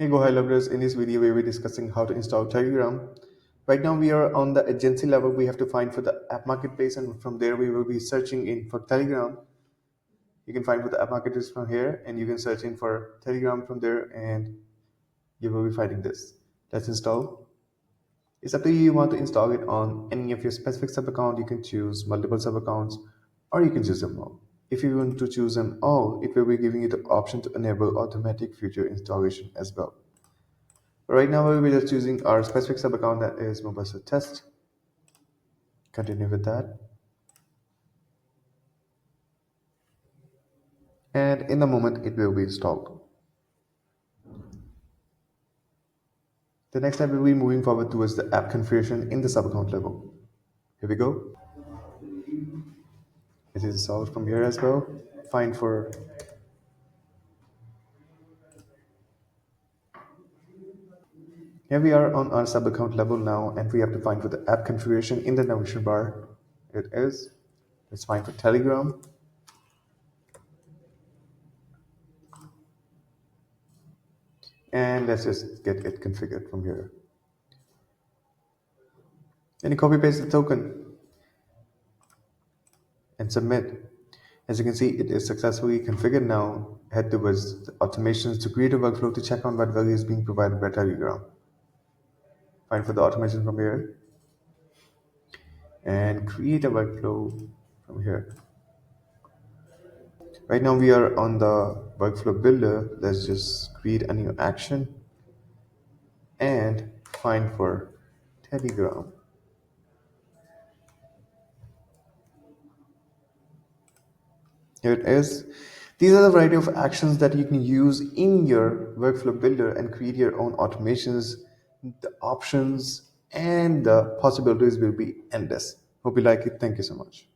Hey Go, hi lovers. In this video, we'll be discussing how to install Telegram. Right now, we are on the agency level. We have to find for the app marketplace, and from there, we will be searching in for Telegram. You can find for the app marketplace from here, and you can search in for Telegram from there, and you will be finding this. Let's install. It's up to you. You want to install it on any of your specific sub account. You can choose multiple sub accounts, or you can choose them all. If you want to choose them all, it will be giving you the option to enable automatic future installation as well. Right now, we'll be just choosing our specific sub account that is Mobile Test. Continue with that. And in a moment, it will be installed. The next step will be moving forward towards the app configuration in the sub account level. Here we go. It is installed from here as well. Find for Here we are on our sub account level now, and we have to find for the app configuration in the navigation bar. It is. Let's find for Telegram. And let's just get it configured from here. Then you copy paste the token and submit. As you can see, it is successfully configured now. Head towards the automations to create a workflow to check on what value is being provided by Telegram. Find for the automation from here and create a workflow from here. Right now we are on the workflow builder. Let's just create a new action and find for Telegram. Here it is. These are the variety of actions that you can use in your workflow builder and create your own automations. The options and the possibilities will be endless. Hope you like it. Thank you so much.